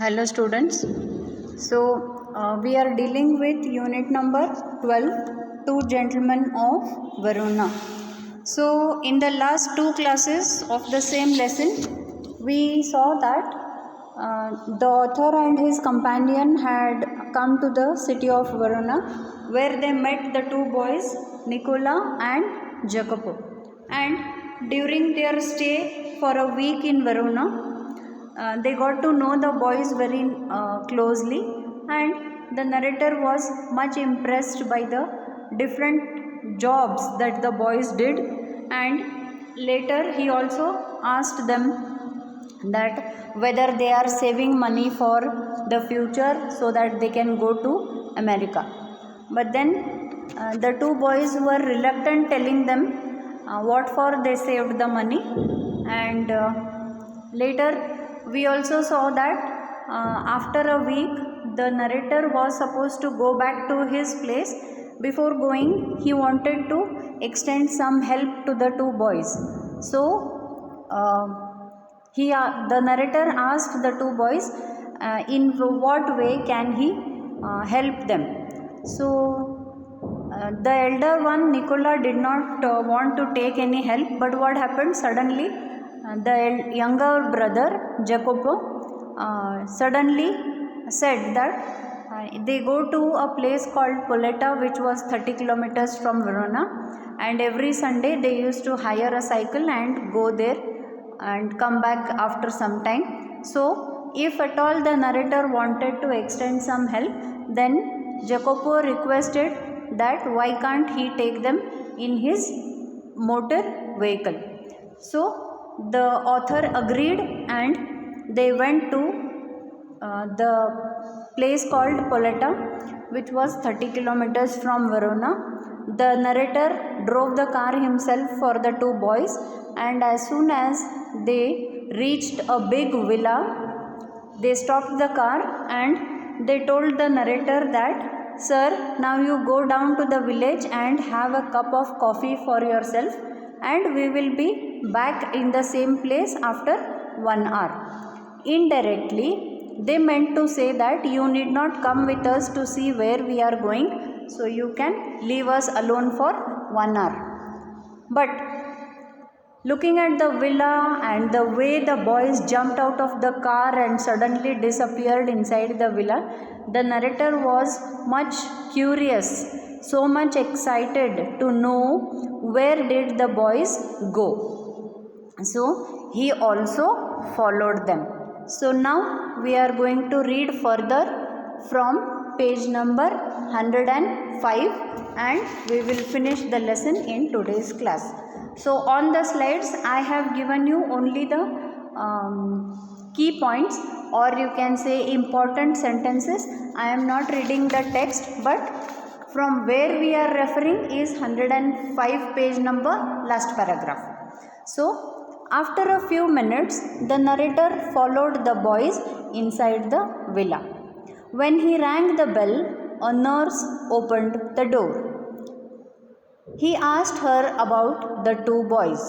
Hello students. We are dealing with unit number 12, Two Gentlemen of Verona. So in the last two classes of the same lesson, we saw that the author and his companion had come to the city of Verona, where they met the two boys, Nicola and Jacopo. And during their stay for a week in Verona, they got to know the boys very closely, and the narrator was much impressed by the different jobs that the boys did, and later he also asked them that whether they are saving money for the future so that they can go to America. But then the two boys were reluctant, telling them what for they saved the money, and later we also saw that after a week the narrator was supposed to go back to his place. Before going, he wanted to extend some help to the two boys. So the narrator asked the two boys in what way can he help them. So the elder one, Nicola, did not want to take any help, but what happened suddenly, the younger brother Jacopo suddenly said that they go to a place called Poletta, which was 30 kilometers from Verona, and every Sunday they used to hire a cycle and go there and come back after some time. So if at all the narrator wanted to extend some help, then Jacopo requested that why can't he take them in his motor vehicle. So the author agreed, and they went to the place called Poletta, which was 30 kilometers from Verona. The narrator drove the car himself for the two boys, and as soon as they reached a big villa, they stopped the car and they told the narrator that, "Sir, now you go down to the village and have a cup of coffee for yourself, and we will be back in the same place after 1 hour." Indirectly, they meant to say that you need not come with us to see where we are going, so you can leave us alone for 1 hour. But looking at the villa and the way the boys jumped out of the car and suddenly disappeared inside the villa, the narrator was much curious, so much excited to know where did the boys go. So he also followed them. So now we are going to read further from page number 105, and we will finish the lesson in today's class. So on the slides I have given you only the key points, or you can say important sentences. I am not reading the text, but from where we are referring is 105 page number, last paragraph. So after a few minutes, the narrator followed the boys inside the villa. When he rang the bell, a nurse opened the door. He asked her about the two boys.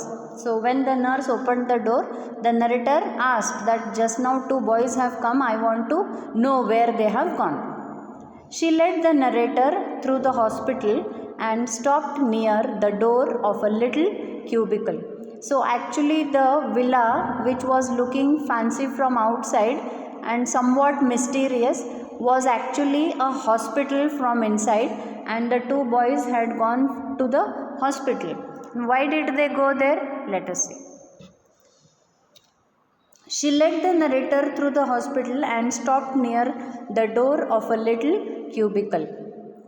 So when the nurse opened the door, the narrator asked that just now two boys have come, I want to know where they have gone. She led the narrator through the hospital and stopped near the door of a little cubicle. So actually the villa, which was looking fancy from outside and somewhat mysterious, was actually a hospital from inside, and the two boys had gone to the hospital. Why did they go there? Let us see. She led the narrator through the hospital and stopped near the door of a little cubicle.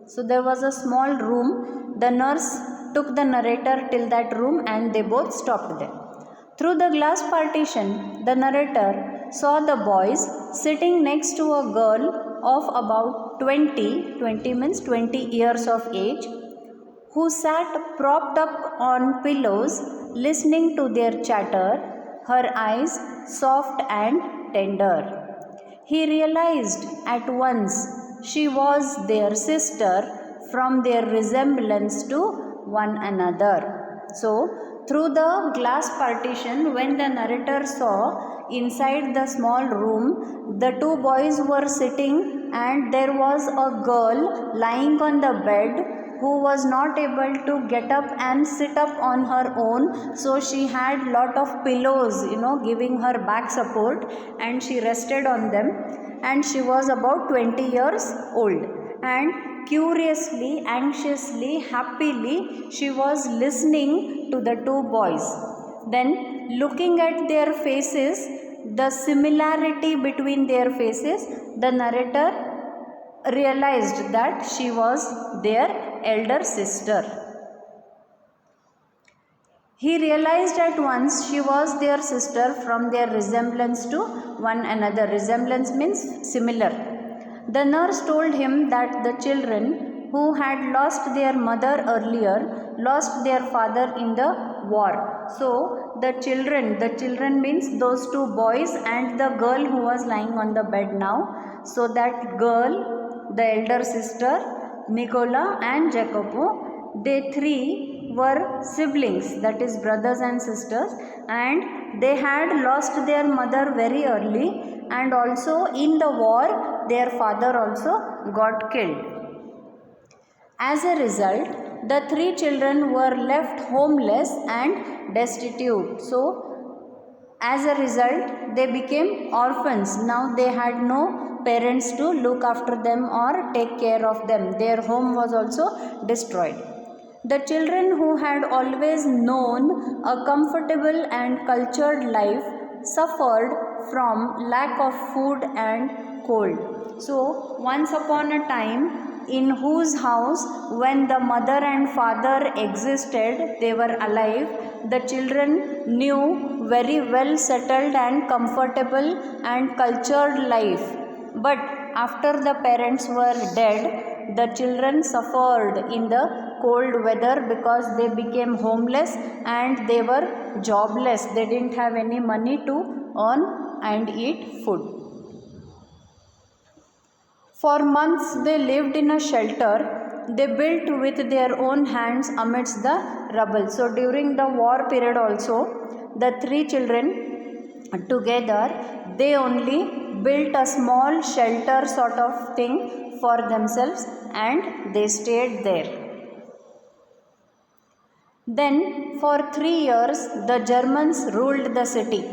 So there was a small room. The nurse took the narrator till that room and they both stopped there. Through the glass partition, the narrator saw the boys sitting next to a girl of about 20 means 20 years of age, who sat propped up on pillows listening to their chatter, her eyes soft and tender. He realized at once she was their sister from their resemblance to one another. So, through the glass partition, when the narrator saw inside the small room, the two boys were sitting and there was a girl lying on the bed who was not able to get up and sit up on her own. So she had lot of pillows, giving her back support, and she rested on them. And she was about 20 years old. And curiously, anxiously, happily, she was listening to the two boys. Then, looking at their faces, the similarity between their faces, the narrator realized that she was their elder sister. He realized at once she was their sister from their resemblance to one another. Resemblance means similar. The nurse told him that the children who had lost their mother earlier lost their father in the war. So the children means those two boys and the girl who was lying on the bed now. So that girl, the elder sister, Nicola and Jacopo, they three were siblings, that is brothers and sisters, and they had lost their mother very early, and also in the war their father also got killed. As a result, the three children were left homeless and destitute. So as a result, they became orphans. Now they had no parents to look after them or take care of them. Their home was also destroyed. The children who had always known a comfortable and cultured life suffered from lack of food and cold. So once upon a time, in whose house, when the mother and father existed, they were alive, the children knew very well settled and comfortable and cultured life. But after the parents were dead, the children suffered in the cold weather because they became homeless and they were jobless. They didn't have any money to earn and eat food. For months they lived in a shelter they built with their own hands amidst the rubble. So during the war period also, the three children together, they only built a small shelter sort of thing for themselves and they stayed there. Then for 3 years the Germans ruled the city.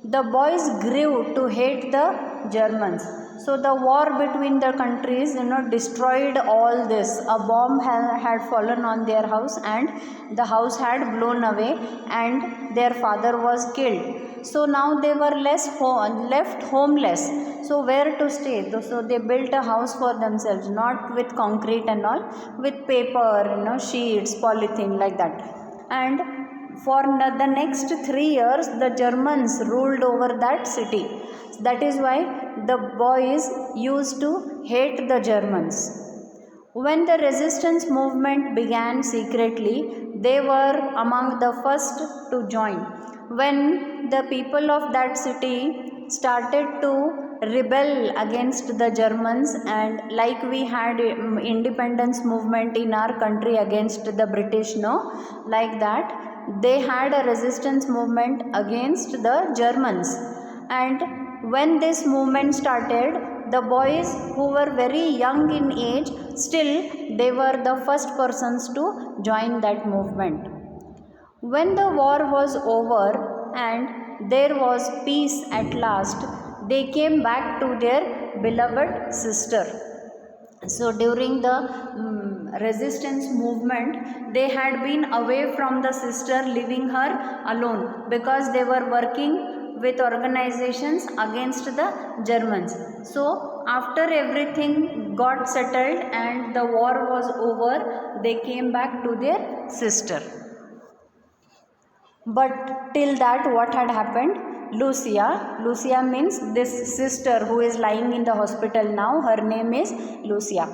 The boys grew to hate the Germans. So the war between the countries, destroyed all this. A bomb had fallen on their house and the house had blown away and their father was killed. So now they were left homeless. So where to stay? So they built a house for themselves, not with concrete and all, with paper, sheets, polythene, like that. And for the next 3 years, the Germans ruled over that city. That is why the boys used to hate the Germans. When the resistance movement began secretly, they were among the first to join. When the people of that city started to rebel against the Germans, and like we had independence movement in our country against the British, like that, they had a resistance movement against the Germans. And when this movement started, the boys who were very young in age, still they were the first persons to join that movement. When the war was over and there was peace at last, they came back to their beloved sister. So during the resistance movement, they had been away from the sister, leaving her alone because they were working with organizations against the Germans. So after everything got settled and the war was over, they came back to their sister. But till that, what had happened? Lucia means this sister who is lying in the hospital now, her name is Lucia.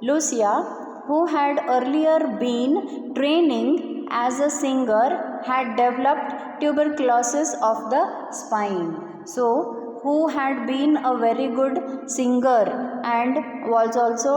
Lucia, who had earlier been training as a singer, had developed tuberculosis of the spine. So, who had been a very good singer and was also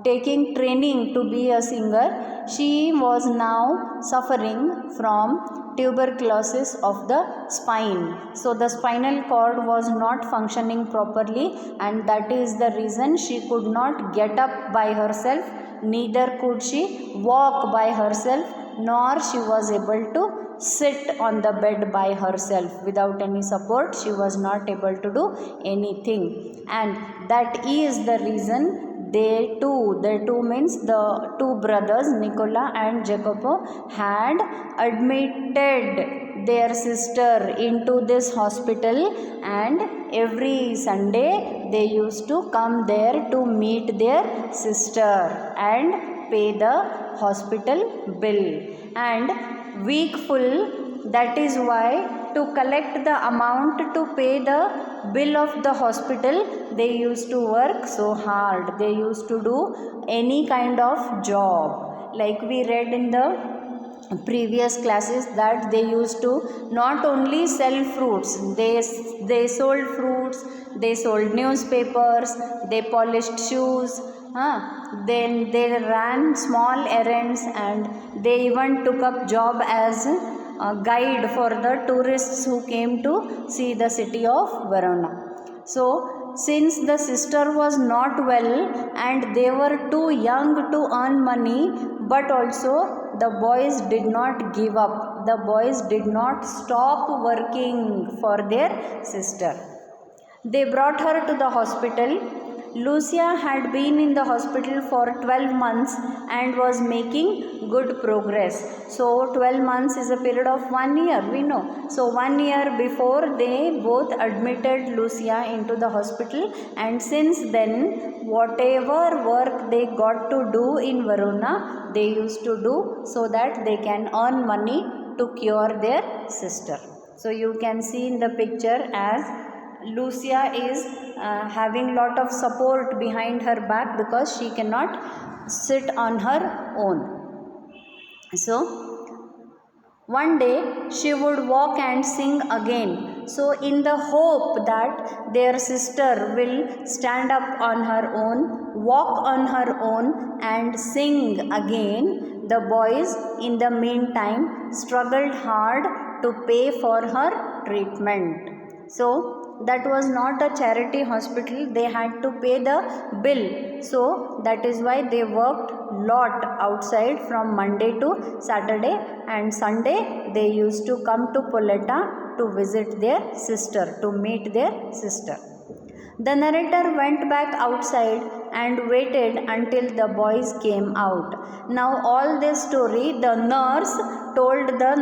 taking training to be a singer, she was now suffering from tuberculosis of the spine. So the spinal cord was not functioning properly, and that is the reason she could not get up by herself, neither could she walk by herself, nor she was able to sit on the bed by herself. Without any support, she was not able to do anything, and that is the reason they two means the two brothers Nicola and Jacopo had admitted their sister into this hospital, and every Sunday they used to come there to meet their sister and pay the hospital bill. And week full, that is why to collect the amount to pay the bill of the hospital, they used to work so hard. They used to do any kind of job. Like we read in the previous classes that they used to not only sell fruits, they sold fruits, they sold newspapers, they polished shoes, then they ran small errands, and they even took up job as a guide for the tourists who came to see the city of Verona. So since the sister was not well and they were too young to earn money, but also the boys did not give up. The boys did not stop working for their sister. They brought her to the hospital. Lucia had been in the hospital for 12 months and was making good progress. So 12 months is a period of 1 year, we know. So 1 year before, they both admitted Lucia into the hospital, and since then whatever work they got to do in Verona, they used to do so that they can earn money to cure their sister. So you can see in the picture as Lucia is having lot of support behind her back because she cannot sit on her own. So one day she would walk and sing again. So in the hope that their sister will stand up on her own, walk on her own and sing again, the boys in the meantime struggled hard to pay for her treatment. So that was not a charity hospital, they had to pay the bill. So that is why they worked lot outside from Monday to Saturday, and Sunday they used to come to Poletta to visit their sister, to meet their sister. The narrator went back outside and waited until the boys came out. Now all this story the nurse told the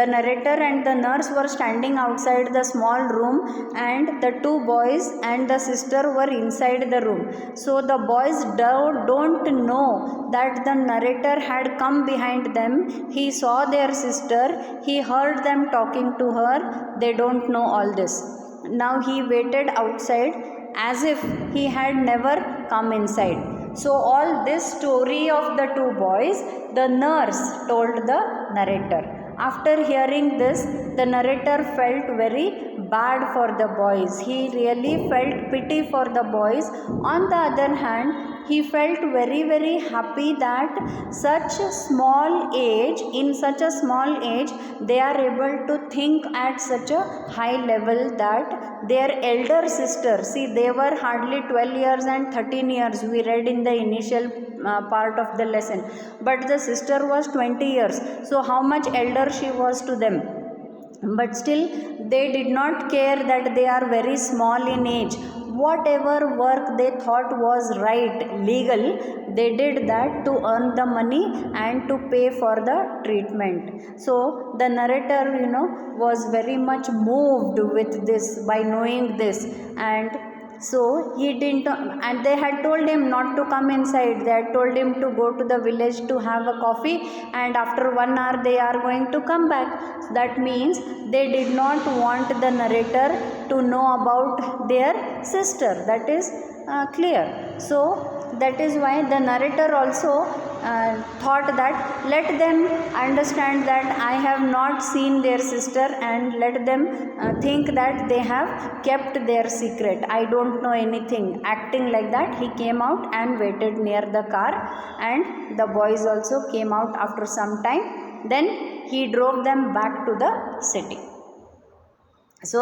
narrator and the nurse were standing outside the small room, and the two boys and the sister were inside the room. So the boys don't know that the narrator had come behind them. He saw their sister, he heard them talking to her. They don't know all this. Now he waited outside as if he had never come inside. So all this story of the two boys, the nurse told the narrator. After hearing this, the narrator felt very bad for the boys. He really felt pity for the boys. On the other hand, he felt very happy that in such a small age, they are able to think at such a high level that their elder sister, see they were hardly 12 years and 13 years, we read in the initial part of the lesson, but the sister was 20 years. So how much elder she was to them? But still they did not care that they are very small in age. Whatever work they thought was right, legal, they did that to earn the money and to pay for the treatment. So the narrator, was very much moved with this by knowing this, and so he didn't, and they had told him not to come inside. They had told him to go to the village to have a coffee, and after 1 hour they are going to come back. So that means they did not want the narrator to know about their sister. That is clear. So that is why the narrator also thought that let them understand that I have not seen their sister, and let them think that they have kept their secret. I don't know anything. Acting like that, he came out and waited near the car, and the boys also came out after some time. Then he drove them back to the city. So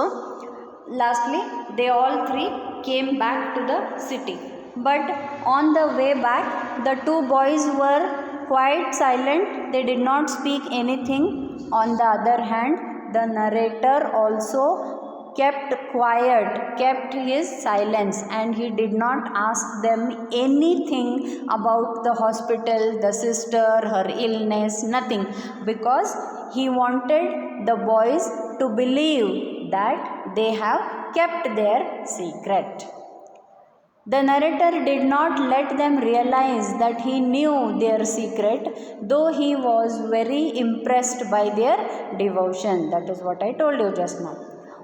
lastly, they all three came back to the city. But on the way back, the two boys were quite silent. They did not speak anything. On the other hand, the narrator also kept quiet, kept his silence, and he did not ask them anything about the hospital, the sister, her illness, nothing, because he wanted the boys to believe that they have kept their secret. The narrator did not let them realize that he knew their secret, though he was very impressed by their devotion. That is what I told you just now.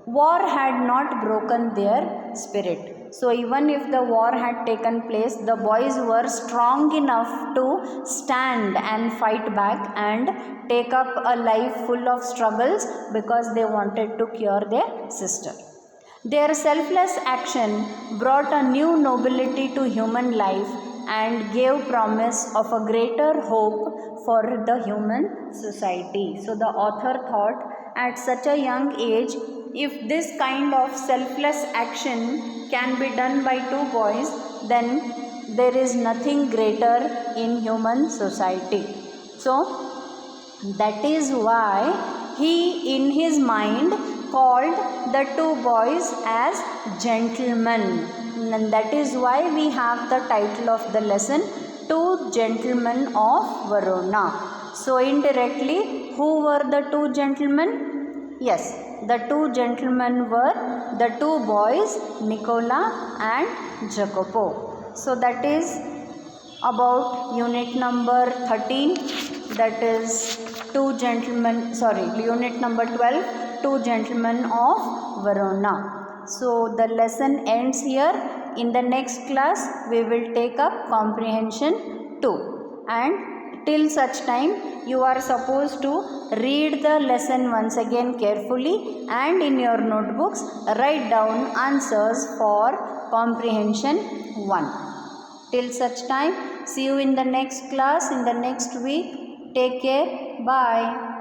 War had not broken their spirit. So even if the war had taken place, the boys were strong enough to stand and fight back and take up a life full of struggles because they wanted to cure their sister. Their selfless action brought a new nobility to human life and gave promise of a greater hope for the human society. So the author thought at such a young age, if this kind of selfless action can be done by two boys, then there is nothing greater in human society. So that is why he in his mind called the two boys as gentlemen, and that is why we have the title of the lesson, Two Gentlemen of Verona. So indirectly, who were the two gentlemen? Yes, the two gentlemen were the two boys, Nicola and Jacopo. So that is about unit number 13, that is unit number 12, Two Gentlemen of Verona. So the lesson ends here. In the next class, we will take up comprehension 2, and till such time you are supposed to read the lesson once again carefully, and in your notebooks write down answers for comprehension 1. Till such time, see you in the next class in the next week. Take care. Bye.